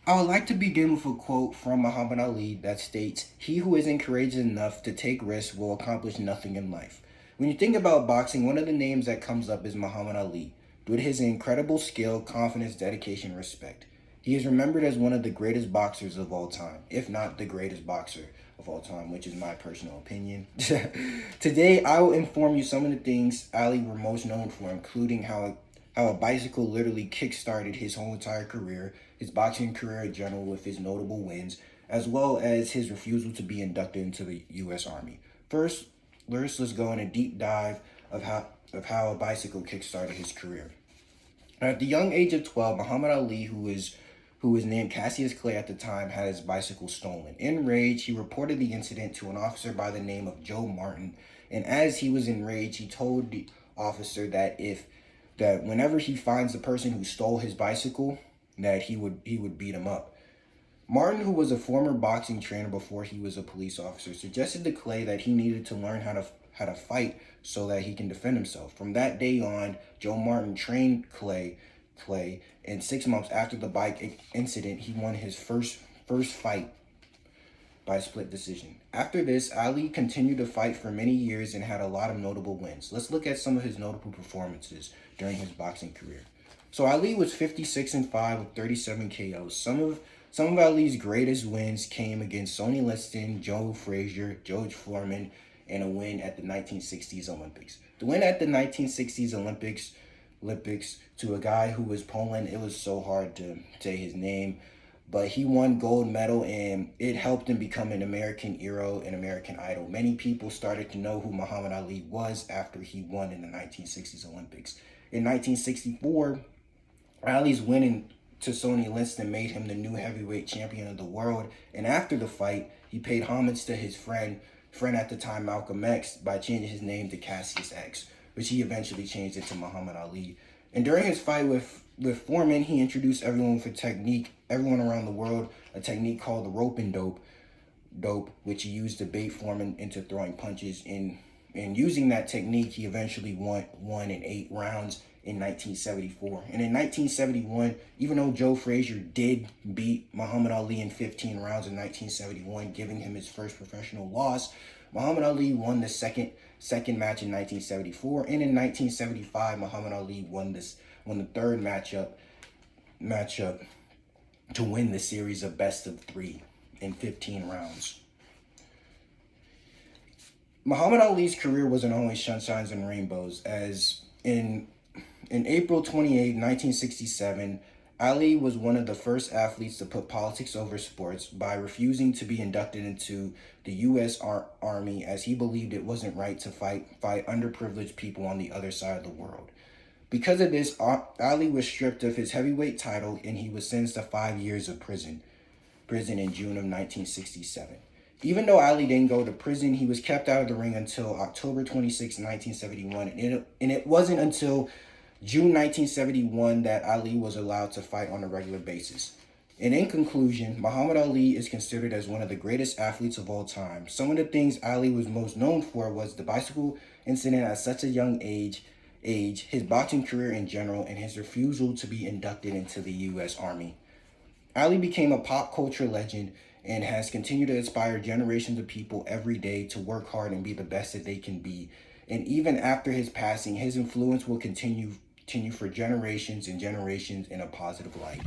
I would like to begin with a quote from Muhammad Ali that states, "He who isn't courageous enough to take risks will accomplish nothing in life." When you think about boxing, one of the names that comes up is Muhammad Ali, due to his incredible skill, confidence, dedication, and respect. He is remembered as one of the greatest boxers of all time, if not the greatest boxer of all time, which is my personal opinion. Today, I will inform you some of the things Ali were most known for, including how a bicycle literally kickstarted his whole entire career, his boxing career in general with his notable wins, as well as his refusal to be inducted into the U.S. Army. First, let's go in a deep dive of how a bicycle kickstarted his career. At the young age of 12, Muhammad Ali, who was named Cassius Clay at the time, had his bicycle stolen. In rage, he reported the incident to an officer by the name of Joe Martin, and as he was enraged, he told the officer that whenever he finds the person who stole his bicycle, that he would beat him up. Martin, who was a former boxing trainer before he was a police officer, suggested to Clay that he needed to learn how to fight so that he can defend himself. From that day on, Joe Martin trained Clay, and 6 months after the bike incident, he won his first fight by split decision. After this, Ali continued to fight for many years and had a lot of notable wins. Let's look at some of his notable performances during his boxing career. So Ali was 56-5 with 37 KOs. Some of Ali's greatest wins came against Sonny Liston, Joe Frazier, George Foreman, and a win at the 1960s Olympics. The win at the 1960s Olympics to a guy who was Poland, it was so hard to say his name, but he won gold medal and it helped him become an American hero, an American idol. Many people started to know who Muhammad Ali was after he won in the 1960s Olympics. In 1964, Ali's winning to Sonny Liston made him the new heavyweight champion of the world, and after the fight, he paid homage to his friend at the time, Malcolm X, by changing his name to Cassius X, which he eventually changed it to Muhammad Ali. And during his fight with Foreman, he introduced everyone around the world, a technique called the rope and dope, which he used to bait Foreman into throwing punches. In using that technique, he eventually won in 8 rounds in 1974. And in 1971, even though Joe Frazier did beat Muhammad Ali in 15 rounds in 1971, giving him his first professional loss, Muhammad Ali won the second match in 1974, and in 1975, Muhammad Ali won the third matchup to win the series of best of 3 in 15 rounds. Muhammad Ali's career wasn't always sunshines and rainbows, as in April 28, 1967, Ali was one of the first athletes to put politics over sports by refusing to be inducted into the U.S. Army, as he believed it wasn't right to fight underprivileged people on the other side of the world. Because of this, Ali was stripped of his heavyweight title and he was sentenced to 5 years of prison in June of 1967. Even though Ali didn't go to prison, he was kept out of the ring until October 26, 1971, and it wasn't until June 1971 that Ali was allowed to fight on a regular basis. And in conclusion, Muhammad Ali is considered as one of the greatest athletes of all time. Some of the things Ali was most known for was the bicycle incident at such a young age, his boxing career in general, and his refusal to be inducted into the U.S. Army. Ali became a pop culture legend and has continued to inspire generations of people every day to work hard and be the best that they can be. And even after his passing, his influence will continue for generations and generations in a positive light.